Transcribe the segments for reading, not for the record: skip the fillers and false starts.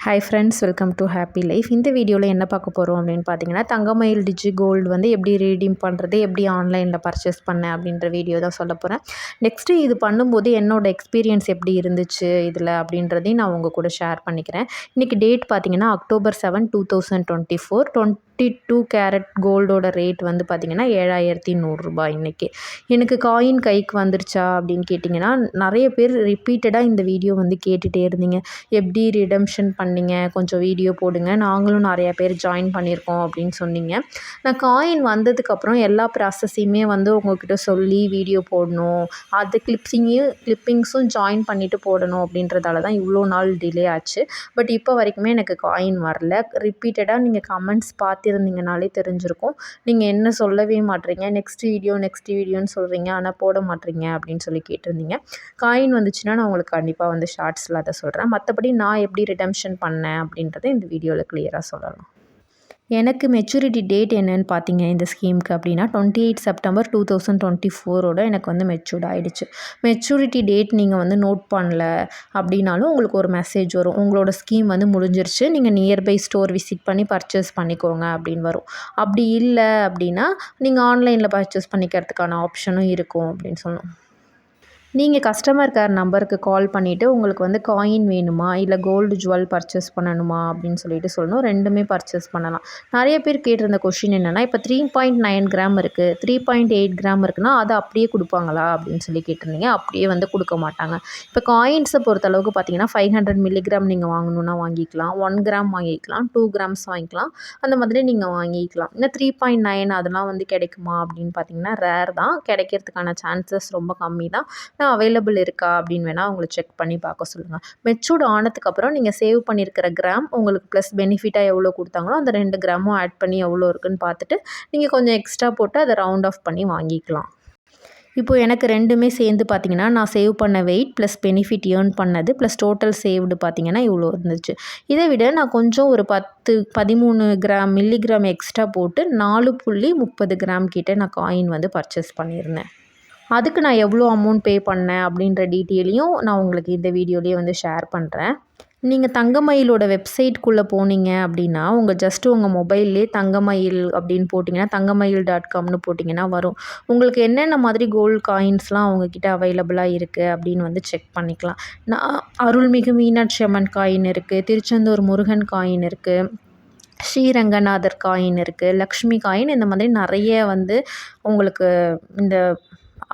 Hi friends, welcome to happy life. இந்த வீடியோவில் என்ன பார்க்க போகிறோம் அப்படின்னு பார்த்தீங்கன்னா, தங்கமயில் டிஜி கோல்டு வந்து எப்படி ரீடீம் பண்ணுறது, எப்படி ஆன்லைனில் பர்ச்சேஸ் பண்ணேன் அப்படின்ற வீடியோ தான் சொல்ல போகிறேன். நெக்ஸ்ட்டு இது பண்ணும்போது என்னோடய எக்ஸ்பீரியன்ஸ் எப்படி இருந்துச்சு இதில் அப்படின்றதையும் நான் உங்கள் கூட ஷேர் பண்ணிக்கிறேன். இன்றைக்கி டேட் பார்த்தீங்கன்னா October 7, 2024. 22 கேரட் கோல்டோட ரேட் வந்து பார்த்திங்கன்னா ரூ. 7100 இன்றைக்கி. எனக்கு காயின் கைக்கு வந்துருச்சா அப்படின்னு கேட்டிங்கன்னா, நிறைய பேர் ரிப்பீட்டடாக இந்த வீடியோ வந்து கேட்டுகிட்டே இருந்தீங்க. எப்படி ரிடம்ஷன் பண்ணீங்க, கொஞ்சம் வீடியோ போடுங்க, நாங்களும் நிறையா பேர் ஜாயின் பண்ணியிருக்கோம் அப்படின்னு சொன்னீங்க. நான் காயின் வந்ததுக்கப்புறம் எல்லா ப்ராசஸையுமே வந்து உங்கள்கிட்ட சொல்லி வீடியோ போடணும், அது கிளிப்பிங்ஸும் ஜாயின் பண்ணிவிட்டு போடணும் அப்படின்றதால தான் இவ்வளோ நாள் டிலே ஆச்சு. பட் இப்போ வரைக்குமே எனக்கு காயின் வரல. ரிப்பீட்டடாக நீங்கள் கமெண்ட்ஸ் பார்த்துருந்தீங்கனாலே தெரிஞ்சிருக்கும். நீங்கள் என்ன சொல்லவே மாட்றீங்க, நெக்ஸ்ட் வீடியோன்னு சொல்கிறீங்க, ஆனால் போட மாட்றீங்க அப்படின்னு சொல்லி கேட்டிருந்தீங்க. காயின் வந்துச்சுன்னா நான் உங்களுக்கு கண்டிப்பாக வந்து ஷார்ட்ஸில் அதை சொல்கிறேன். மற்றபடி நான் எப்படி ரிடம்ஷன் பண்ணேன் அப்படின்றத இந்த வீடியோவில் கிளியராக சொல்லலாம். எனக்கு மெச்சூரிட்டி டேட் என்னென்னு பார்த்தீங்க இந்த ஸ்கீமுக்கு அப்படின்னா 28 செப்டம்பர் 2024 எனக்கு வந்து மெச்சூர்ட் ஆகிடுச்சு. மெச்சூரிட்டி டேட் நீங்கள் வந்து நோட் பண்ணல அப்படின்னாலும் உங்களுக்கு ஒரு மெசேஜ் வரும், உங்களோட ஸ்கீம் வந்து முடிஞ்சிருச்சு, நீங்கள் நியர்பை ஸ்டோர் விசிட் பண்ணி பர்ச்சேஸ் பண்ணிக்கோங்க அப்படின்னு வரும். அப்படி இல்லை அப்படின்னா நீங்கள் ஆன்லைனில் பர்ச்சேஸ் பண்ணிக்கிறதுக்கான ஆப்ஷனும் இருக்கும் அப்படின்னு சொல்லணும். நீங்கள் கஸ்டமர் கேர் நம்பருக்கு கால் பண்ணிவிட்டு உங்களுக்கு வந்து காயின் வேணுமா, இல்லை கோல்டு ஜுவல் பர்ச்சேஸ் பண்ணணுமா அப்படின்னு சொல்லிட்டு சொல்லணும். ரெண்டுமே பர்ச்சேஸ் பண்ணலாம். நிறைய பேர் கேட்டிருந்த கொஷின் என்னென்னா, இப்போ 3.9 கிராம் இருக்குது, 3.8 கிராம் இருக்குன்னா அதை அப்படியே கொடுப்பாங்களா அப்படின்னு சொல்லி கேட்டிருந்தீங்க. அப்படியே வந்து கொடுக்க மாட்டாங்க. இப்போ காயின்ஸை பொறுத்தளவுக்கு பார்த்தீங்கன்னா 500 மில்லிகிராம் நீங்கள் வாங்கணுன்னா வாங்கிக்கலாம், 1 கிராம் வாங்கிக்கலாம், 2 கிராம்ஸ் வாங்கிக்கலாம், அந்த மாதிரி நீங்கள் வாங்கிக்கலாம். இன்னும் 3.9 அதெல்லாம் வந்து கிடைக்குமா அப்படின்னு பார்த்தீங்கன்னா ரேர் தான், கிடைக்கிறதுக்கான சான்சஸ் ரொம்ப கம்மி தான். அவைலபிள் இருக்கா அப்படின்னு வேணால் உங்களை செக் பண்ணி பார்க்க சொல்லுங்கள். மெச்சூர்ட் ஆனதுக்கப்புறம் நீங்கள் சேவ் பண்ணியிருக்கிற கிராம் உங்களுக்கு ப்ளஸ் பெனிஃபிட்டாக எவ்வளோ கொடுத்தாங்களோ அந்த 2 கிராமும் ஆட் பண்ணி எவ்வளோ இருக்குன்னு பார்த்துட்டு நீங்கள் கொஞ்சம் எக்ஸ்ட்ரா போட்டு அதை ரவுண்ட் ஆஃப் பண்ணி வாங்கிக்கலாம். இப்போது எனக்கு ரெண்டுமே சேர்ந்து பார்த்திங்கன்னா நான் சேவ் பண்ண வெயிட் ப்ளஸ் பெனிஃபிட் ஏர்ன் பண்ணது ப்ளஸ் டோட்டல் சேவ்டு பார்த்திங்கன்னா இவ்வளோ இருந்துச்சு. இதை விட நான் கொஞ்சம் ஒரு 13 மில்லிகிராம் எக்ஸ்ட்ரா போட்டு 4.30 கிராம் கிட்ட நான் காயின் வந்து பர்ச்சேஸ் பண்ணியிருந்தேன். அதுக்கு நான் எவ்வளோ அமௌண்ட் பே பண்ணேன் அப்படின்ற டீட்டெயிலையும் நான் உங்களுக்கு இந்த வீடியோலேயே வந்து ஷேர் பண்ணுறேன். நீங்கள் தங்கமயிலோட வெப்சைட்குள்ளே போனீங்க அப்படின்னா உங்கள் மொபைல்லே தங்கமயில் அப்படின்னு போட்டிங்கன்னா தங்கமயில்.comனு போட்டிங்கன்னா வரும். உங்களுக்கு என்னென்ன மாதிரி கோல்டு காயின்ஸ்லாம் அவங்கக்கிட்ட அவைலபிளாக இருக்குது அப்படின்னு வந்து செக் பண்ணிக்கலாம். நான் அருள்மிகு மீனாட்சி அம்மன் காயின் இருக்குது, திருச்செந்தூர் முருகன் காயின் இருக்குது, ஸ்ரீரங்கநாதர் காயின் இருக்குது, லக்ஷ்மி காயின், இந்த மாதிரி நிறைய வந்து உங்களுக்கு இந்த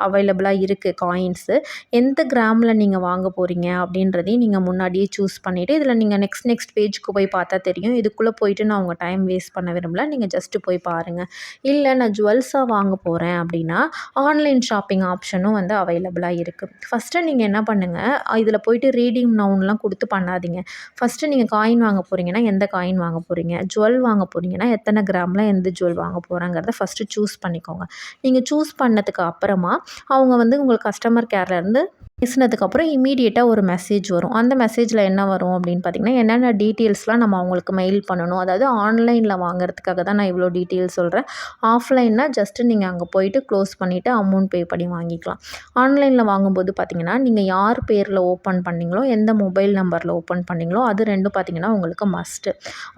அவைலபிளாக இருக்குது காயின்ஸு. எந்த கிராமில் நீங்கள் வாங்க போகிறீங்க அப்படின்றதையும் நீங்கள் முன்னாடியே சூஸ் பண்ணிவிட்டு இதில் நீங்கள் நெக்ஸ்ட் பேஜுக்கு போய் பார்த்தா தெரியும். இதுக்குள்ளே போயிட்டு நான் உங்கள் டைம் வேஸ்ட் பண்ண விரும்பல, நீங்கள் ஜஸ்ட்டு போய் பாருங்கள். இல்லை நான் ஜுவல்ஸாக வாங்க போகிறேன் அப்படின்னா ஆன்லைன் ஷாப்பிங் ஆப்ஷனும் வந்து அவைலபிளாக இருக்குது. ஃபஸ்ட்டு நீங்கள் என்ன பண்ணுங்கள், இதில் போயிட்டு ரீடிங் நவுன்லாம் கொடுத்து பண்ணாதீங்க. ஃபஸ்ட்டு நீங்கள் காயின் வாங்க போகிறீங்கன்னா எந்த காயின் வாங்க போகிறீங்க, ஜுவல் வாங்க போகிறீங்கன்னா எத்தனை கிராமில் எந்த ஜுவல் வாங்க போகிறாங்கிறத ஃபஸ்ட்டு சூஸ் பண்ணிக்கோங்க. நீங்கள் சூஸ் பண்ணதுக்கு அப்புறமா அவங்க வந்து உங்களுக்கு கஸ்டமர் கேர்லேருந்து பேசினதுக்கப்புறம் இமீடியட்டாக ஒரு மெசேஜ் வரும். அந்த மெசேஜில் என்ன வரும் அப்படின்னு பார்த்திங்கன்னா என்னென்ன டீட்டெயில்ஸ்லாம் நம்ம அவங்களுக்கு மெயில் பண்ணணும். அதாவது ஆன்லைனில் வாங்குறதுக்காக தான் நான் இவ்வளோ டீட்டெயில்ஸ் சொல்கிறேன். ஆஃப்லைன்னா ஜஸ்ட்டு நீங்கள் அங்கே போயிட்டு க்ளோஸ் பண்ணிவிட்டு அமௌண்ட் பே பண்ணி வாங்கிக்கலாம். ஆன்லைனில் வாங்கும்போது பார்த்திங்கன்னா நீங்கள் யார் பேரில் ஓப்பன் பண்ணிங்களோ, எந்த மொபைல் நம்பரில் ஓப்பன் பண்ணிங்களோ அது ரெண்டும் பார்த்திங்கன்னா உங்களுக்கு must.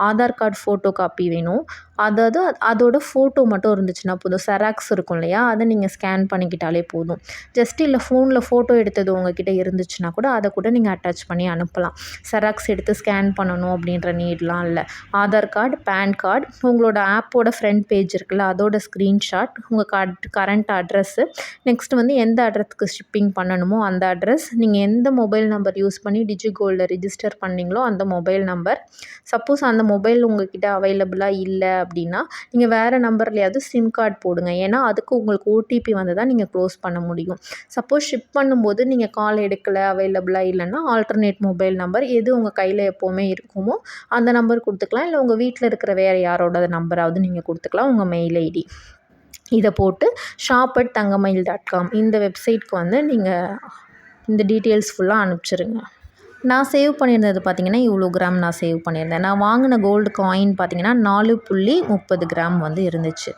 Aadhaar card photocopy வேணும். அதாவது அதோட ஃபோட்டோ மட்டும் இருந்துச்சுன்னா போதும். செராக்ஸ் இருக்கும் இல்லையா, அதை நீங்கள் ஸ்கேன் பண்ணிக்கிட்டாலே போதும். ஜஸ்ட் இல்லை ஃபோனில் ஃபோட்டோ எடுத்தது உங்ககிட்ட இருந்துச்சுன்னா கூட அதை கூட நீங்கள் அட்டாச் பண்ணி அனுப்பலாம். செராக்ஸ் எடுத்து ஸ்கேன் பண்ணணும் அப்படின்ற நீட்லாம் இல்லை. ஆதார் கார்டு, பேன் கார்டு, உங்களோட ஆப்போட ஃப்ரண்ட் பேஜ் இருக்குல்ல அதோட ஸ்க்ரீன்ஷாட், உங்கள் கரண்ட் அட்ரஸ்ஸு, நெக்ஸ்ட் வந்து எந்த அட்ரஸ்க்கு ஷிப்பிங் பண்ணணுமோ அந்த அட்ரஸ், நீங்கள் எந்த மொபைல் நம்பர் யூஸ் பண்ணி டிஜி கோல்டில் ரிஜிஸ்டர் பண்ணிங்களோ அந்த மொபைல் நம்பர். சப்போஸ் அந்த மொபைல் உங்கள்கிட்ட அவைலபிளாக இல்லை அப்படின்னா நீங்கள் வேறு நம்பர்லையாவது சிம் கார்டு போடுங்க. ஏன்னா அதுக்கு உங்களுக்கு ஓடிபி வந்து தான் நீங்கள் க்ளோஸ் பண்ண முடியும். சப்போஸ் ஷிப் பண்ணும்போது நீங்கள் கால் எடுக்கலை, அவைலபிளாக இல்லைன்னா ஆல்டர்னேட் மொபைல் நம்பர் எது உங்கள் கையில் எப்போவுமே இருக்குமோ அந்த நம்பர் கொடுத்துக்கலாம். இல்லை உங்கள் வீட்டில் இருக்கிற வேறு யாரோட நம்பராவது நீங்கள் கொடுத்துக்கலாம், உங்கள் மெயில் ஐடி. இதை போட்டு shop@thangamயில்.com இந்த வெப்சைட்க்கு வந்து நீங்கள் இந்த டீட்டெயில்ஸ் ஃபுல்லாக அனுப்பிச்சிருங்க. நான் சேவ் பண்ணியிருந்தது பார்த்திங்கன்னா இவ்வளோ கிராம் நான் சேவ் பண்ணியிருந்தேன். நான் வாங்கின கோல்டு காயின் பார்த்திங்கன்னா 4.30 கிராம் வந்து இருந்துச்சு.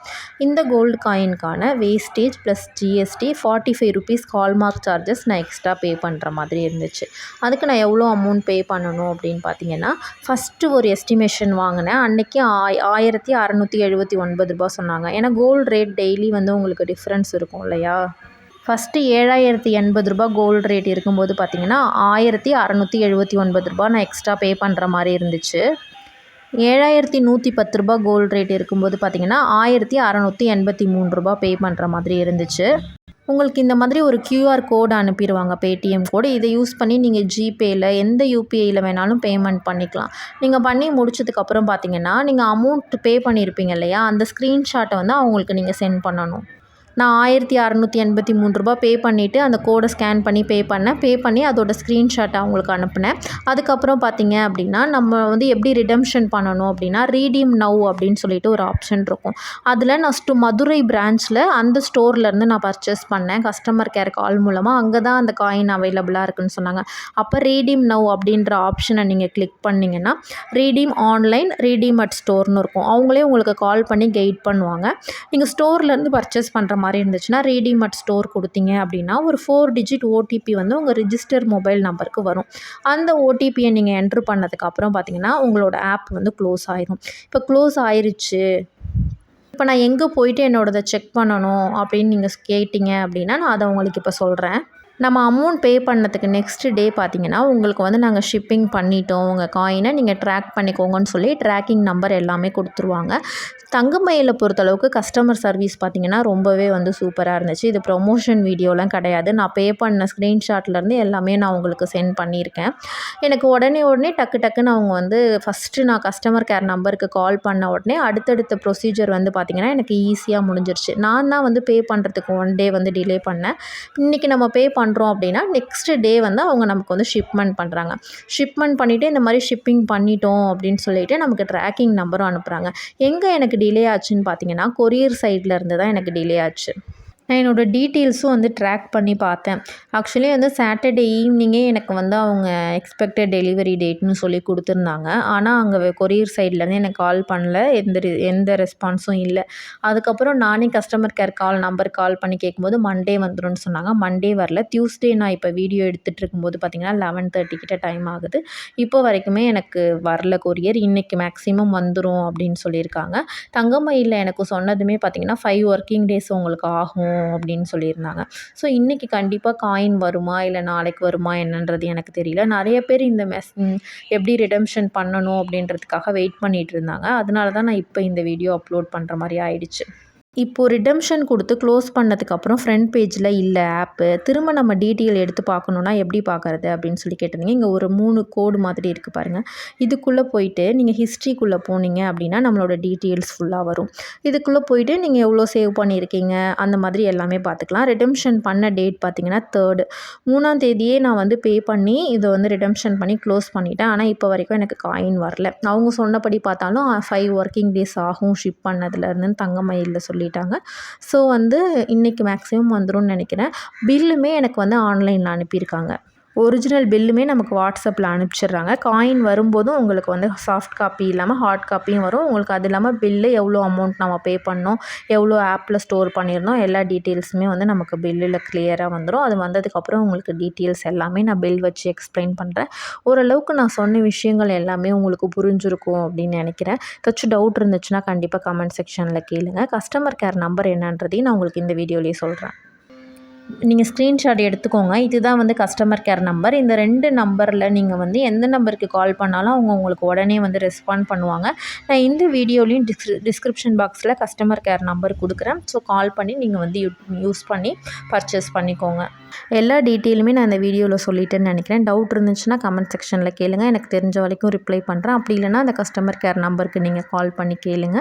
இந்த கோல்டு காயின்கான wastage plus GST 45 rupees hallmark charges நான் எக்ஸ்ட்ரா பே பண்ணுற மாதிரி இருந்துச்சு. அதுக்கு நான் எவ்வளோ அமௌண்ட் பே பண்ணணும் அப்படின்னு பார்த்தீங்கன்னா, ஃபஸ்ட்டு ஒரு எஸ்டிமேஷன் வாங்கினேன். அன்றைக்கி 1679 ரூபா சொன்னாங்க. ஏன்னா கோல்டு ரேட் டெய்லி வந்து உங்களுக்கு டிஃப்ரென்ஸ் இருக்கும் இல்லையா? ஃபஸ்ட்டு 7080 ரூபா கோல்டு ரேட் இருக்கும்போது பார்த்திங்கன்னா 1679 ரூபா நான் எக்ஸ்ட்ரா பே பண்ணுற மாதிரி இருந்துச்சு. 7110 ரூபா கோல்டு ரேட் இருக்கும்போது பார்த்திங்கன்னா 1683 ரூபா பே பண்ணுற மாதிரி இருந்துச்சு. உங்களுக்கு இந்த மாதிரி ஒரு கியூஆர் கோடு அனுப்பிடுவாங்க, பேடிஎம் கோடு. இதை யூஸ் பண்ணி நீங்கள் ஜிபேயில் எந்த யூபிஐயில் வேணாலும் பேமெண்ட் பண்ணிக்கலாம். நீங்கள் பண்ணி முடிச்சதுக்கப்புறம் பார்த்திங்கன்னா நீங்கள் அமௌண்ட் பே பண்ணியிருப்பீங்க இல்லையா, அந்த ஸ்க்ரீன்ஷாட்டை வந்து அவங்களுக்கு நீங்கள் சென்ட் பண்ணணும். நான் 1683 ரூபா பே பண்ணிவிட்டு அந்த கோடை ஸ்கேன் பண்ணி பே பண்ணி அதோடய ஸ்க்ரீன்ஷாட்டை அவங்களுக்கு அனுப்பினேன். அதுக்கப்புறம் பார்த்திங்க அப்படின்னா நம்ம வந்து எப்படி ரிடம்ஷன் பண்ணணும் அப்படின்னா, ரீடீம் நவ் அப்படின்னு சொல்லிட்டு ஒரு ஆப்ஷன் இருக்கும். அதில் நான் மதுரை பிரான்ச்சில் அந்த ஸ்டோர்லேருந்து நான் பர்ச்சேஸ் பண்ணேன். கஸ்டமர் கேர் கால் மூலமாக அங்கே தான் அந்த காயின் அவைலபிளாக இருக்குதுன்னு சொன்னாங்க. அப்போ ரீடீம் நவ் அப்படின்ற ஆப்ஷனை நீங்கள் கிளிக் பண்ணிங்கன்னா ரீடீம் ஆன்லைன், ரீடீம் அட் ஸ்டோர்னு இருக்கும். அவங்களே உங்களுக்கு கால் பண்ணி கைட் பண்ணுவாங்க. நீங்கள் ஸ்டோர்லேருந்து பர்ச்சேஸ் பண்ணுற மாதிரி இருந்துச்சுன்னா ரீடீம் அட் ஸ்டோர் கொடுத்தீங்க அப்படின்னா ஒரு 4 டிஜிட் ஓடிபி வந்து உங்கள் ரிஜிஸ்டர் மொபைல் நம்பருக்கு வரும். அந்த ஓடிபியை நீங்கள் என்ட்ரு பண்ணதுக்கப்புறம் பார்த்தீங்கன்னா உங்களோட ஆப் வந்து க்ளோஸ் ஆயிரும். இப்போ க்ளோஸ் ஆயிருச்சு, இப்போ நான் எங்கே போயிட்டு என்னோடதை செக் பண்ணணும் அப்படின்னு நீங்கள் கேட்டிங்க அப்படின்னா நான் அதை உங்களுக்கு இப்போ சொல்கிறேன். நம்ம அமௌண்ட் பே பண்ணதுக்கு நெக்ஸ்ட் டே பார்த்திங்கன்னா உங்களுக்கு வந்து நாங்கள் ஷிப்பிங் பண்ணிட்டோம், உங்கள் காயினை நீங்கள் ட்ராக் பண்ணிக்கோங்கன்னு சொல்லி ட்ராக்கிங் நம்பர் எல்லாமே கொடுத்துருவாங்க. தங்கமயிலை பொறுத்தளவுக்கு கஸ்டமர் சர்வீஸ் பார்த்திங்கன்னா ரொம்பவே வந்து சூப்பராக இருந்துச்சு. இது ப்ரொமோஷன் வீடியோலாம் கிடையாது. நான் பே பண்ண ஸ்க்ரீன்ஷாட்லேருந்து எல்லாமே நான் உங்களுக்கு சென்ட் பண்ணியிருக்கேன். எனக்கு உடனே டக்குன்னு அவங்க வந்து ஃபஸ்ட்டு நான் கஸ்டமர் கேர் நம்பருக்கு கால் பண்ண உடனே அடுத்தடுத்த ப்ரொசீஜர் வந்து பார்த்திங்கன்னா எனக்கு ஈஸியாக முடிஞ்சிருச்சு. நான் தான் வந்து பே பண்ணுறதுக்கு 1 டே வந்து டிலே பண்ணேன். இன்றைக்கி நம்ம பே பண்ணுறோம் அப்படின்னா நெக்ஸ்ட் டே வந்து அவங்க நமக்கு வந்து ஷிப்மெண்ட் பண்ணுறாங்க. ஷிப்மெண்ட் பண்ணிவிட்டு இந்த மாதிரி ஷிப்பிங் பண்ணிட்டோம் அப்படின்னு சொல்லிட்டு நமக்கு ட்ராக்கிங் நம்பரும் அனுப்புகிறாங்க. எங்கே எனக்கு டிலே ஆச்சுன்னு பார்த்தீங்கன்னா கொரியர் சைடில் இருந்து தான் எனக்கு டிலே ஆச்சு. நான் என்னோடய டீட்டெயில்ஸும் வந்து ட்ராக் பண்ணி பார்த்தேன். ஆக்சுவலி வந்து சாட்டர்டே ஈவினிங்கே எனக்கு வந்து அவங்க எக்ஸ்பெக்டட் டெலிவரி டேட்னு சொல்லி கொடுத்துருந்தாங்க. ஆனால் அங்கே கொரியர் சைட்லேருந்து எனக்கு கால் பண்ணல, எந்த ரெஸ்பான்ஸும் இல்லை. அதுக்கப்புறம் நானே கஸ்டமர் கேர் நம்பருக்கு கால் பண்ணி கேட்கும்போது மண்டே வந்துடும்னு சொன்னாங்க. மண்டே வரல. டியூஸ்டே நான் இப்போ வீடியோ எடுத்துகிட்டு இருக்கும்போது பார்த்திங்கன்னா 11:30 கிட்ட டைம் ஆகுது. இப்போ வரைக்குமே எனக்கு வரல கொரியர். இன்றைக்கி மேக்ஸிமம் வந்துடும் அப்படின்னு சொல்லியிருக்காங்க. தங்கமயிலில் எனக்கு சொன்னதுமே பார்த்திங்கன்னா 5 ஒர்க்கிங் டேஸ் உங்களுக்கு ஆகும் அப்படின்னு சொல்லியிருந்தாங்க. ஸோ இன்றைக்கி கண்டிப்பாக காயின் வருமா இல்லை நாளைக்கு வருமா என்னன்றது எனக்கு தெரியல. நிறைய பேர் இந்த எப்படி ரிடம்ஷன் பண்ணணும் அப்படின்றதுக்காக வெயிட் பண்ணிகிட்டு இருந்தாங்க. அதனால தான் நான் இப்போ இந்த வீடியோ அப்லோட் பண்ணுற மாதிரி ஆயிடுச்சு. இப்போது ரிடம்ஷன் கொடுத்து க்ளோஸ் பண்ணதுக்கப்புறம் ஃப்ரண்ட் பேஜில் இல்லை ஆப்பு. திரும்ப நம்ம டீட்டெயில் எடுத்து பார்க்கணுன்னா எப்படி பார்க்குறது அப்படின்னு சொல்லி கேட்டிருந்தீங்க. இங்கே ஒரு 3 கோடு மாதிரி இருக்குது பாருங்கள். இதுக்குள்ளே போயிட்டு நீங்கள் ஹிஸ்ட்ரிக்குள்ளே போனீங்க அப்படின்னா நம்மளோட டீட்டெயில்ஸ் ஃபுல்லாக வரும். இதுக்குள்ளே போயிட்டு நீங்கள் எவ்வளோ சேவ் பண்ணியிருக்கீங்க அந்த மாதிரி எல்லாமே பார்த்துக்கலாம். ரிடம்ஷன் பண்ண டேட் பார்த்திங்கன்னா 3ஆம் தேதியே நான் வந்து பே பண்ணி இதை வந்து ரிடம்ஷன் பண்ணி க்ளோஸ் பண்ணிட்டேன். ஆனால் இப்போ வரைக்கும் எனக்கு காயின் வரல. அவங்க சொன்னபடி பார்த்தாலும் 5 ஒர்க்கிங் டேஸ் ஆகும் ஷிப் பண்ணதுலேருந்து தங்கமயிலில் சொல்லிட்டாங்க. ஸோ வந்து இன்றைக்கி மேக்ஸிமம் வந்துரும்னு நினைக்கிறேன். பில்லுமே எனக்கு வந்து ஆன்லைனில் அனுப்பியிருக்காங்க. ஒரிஜினல் பில்லுமே நமக்கு வாட்ஸ்அப்பில் அனுப்பிச்சிடுறாங்க. காயின் வரும்போதும் உங்களுக்கு வந்து சாஃப்ட் காப்பி இல்லாமல் ஹார்ட் காப்பியும் வரும். உங்களுக்கு அது இல்லாமல் பில்லு எவ்வளோ அமௌண்ட் நம்ம பே பண்ணோம், எவ்வளோ ஆப்பில் ஸ்டோர் பண்ணியிருந்தோம், எல்லா டீட்டெயில்ஸுமே வந்து நமக்கு பில்லில் கிளியராக வந்துடும். அது வந்ததுக்கப்புறம் உங்களுக்கு டீட்டெயில்ஸ் எல்லாமே நான் பில் வச்சு எக்ஸ்பிளைன் பண்ணுறேன். ஓரளவுக்கு நான் சொன்ன விஷயங்கள் எல்லாமே உங்களுக்கு புரிஞ்சிருக்கும் அப்படின்னு நினைக்கிறேன். ஏதாச்சும் டவுட் இருந்துச்சுன்னா கண்டிப்பாக கமெண்ட் செக்ஷனில் கேளுங்க. கஸ்டமர் கேர் நம்பர் என்னன்றதையும் நான் உங்களுக்கு இந்த வீடியோலேயே சொல்கிறேன். நீங்கள் ஸ்க்ரீன்ஷாட் எடுத்துக்கோங்க. இதுதான் வந்து கஸ்டமர் கேர் நம்பர். இந்த 2 நம்பரில் நீங்கள் வந்து எந்த நம்பருக்கு கால் பண்ணாலும் அவங்க உங்களுக்கு உடனே வந்து ரெஸ்பாண்ட் பண்ணுவாங்க. நான் இந்த வீடியோலையும் டிஸ்கிரிப்ஷன் பாக்ஸில் கஸ்டமர் கேர் நம்பர் கொடுக்குறேன். ஸோ கால் பண்ணி நீங்கள் வந்து யூஸ் பண்ணி பர்ச்சேஸ் பண்ணிக்கோங்க. எல்லா டீட்டெயிலுமே நான் இந்த வீடியோவில் சொல்லிட்டேன்னு நினைக்கிறேன். டவுட் இருந்துச்சுன்னா கமெண்ட் செக்ஷனில் கேளுங்க. எனக்கு தெரிஞ்ச வரைக்கும் ரிப்ளை பண்ணுறேன். அப்படி இல்லைனா அந்த கஸ்டமர் கேர் நம்பருக்கு நீங்கள் கால் பண்ணி கேளுங்க.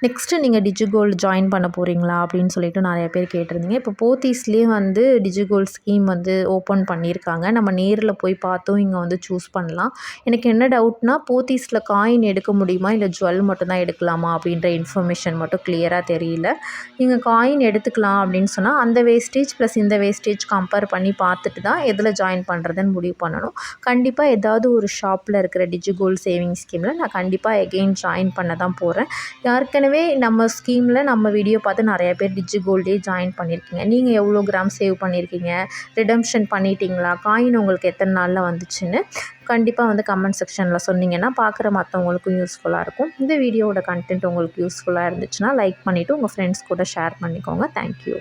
நெக்ஸ்ட்டு நீங்கள் டிஜிகோல்டு ஜாயின் பண்ண போகிறீங்களா அப்படின்னு சொல்லிட்டு நிறைய பேர் கேட்டிருந்தீங்க. இப்போ போத்தீஸ்லேயே வந்து வந்து டிஜிகோல்ட் ஸ்கீம் வந்து ஓப்பன் பண்ணியிருக்காங்க. நம்ம நேரில் போய் பார்த்தும் இங்கே வந்து சூஸ் பண்ணலாம். எனக்கு என்ன டவுட்னா போத்தீஸில் காயின் எடுக்க முடியுமா இல்லை ஜுவல் மட்டும் தான் எடுக்கலாமா அப்படின்ற இன்ஃபர்மேஷன் மட்டும் கிளியராக தெரியல. நீங்கள் காயின் எடுத்துக்கலாம் அப்படின்னு சொன்னால் அந்த வேஸ்டேஜ் ப்ளஸ் இந்த வேஸ்டேஜ் கம்பேர் பண்ணி பார்த்துட்டு தான் எதில் ஜாயின் பண்ணுறதுன்னு முடிவு பண்ணணும். கண்டிப்பாக ஏதாவது ஒரு ஷாப்பில் இருக்கிற டிஜிகோல்ட் சேவிங்ஸ் ஸ்கீமில் நான் கண்டிப்பாக எகெயின் ஜாயின் பண்ண தான் போகிறேன். ஏற்கனவே நம்ம ஸ்கீமில் நம்ம வீடியோ பார்த்து நிறைய பேர் டிஜிகோல்டே ஜாயின் பண்ணியிருக்கீங்க. நீங்கள் எவ்வளோ கிராம் சேவ் பண்ணியிருக்கீங்க, ரிடம்ஷன் பண்ணிட்டீங்களா, காயின் உங்களுக்கு எத்தனை நாளில் வந்துச்சுன்னு கண்டிப்பாக வந்து கமெண்ட் செக்ஷனில் சொன்னீங்கன்னா பார்க்குற மற்றவங்களுக்கும் யூஸ்ஃபுல்லாக இருக்கும். இந்த வீடியோவோட கண்டென்ட் உங்களுக்கு யூஸ்ஃபுல்லாக இருந்துச்சுன்னா லைக் பண்ணிவிட்டு உங்கள் ஃப்ரெண்ட்ஸ் கூட ஷேர் பண்ணிக்கோங்க. தேங்க்யூ.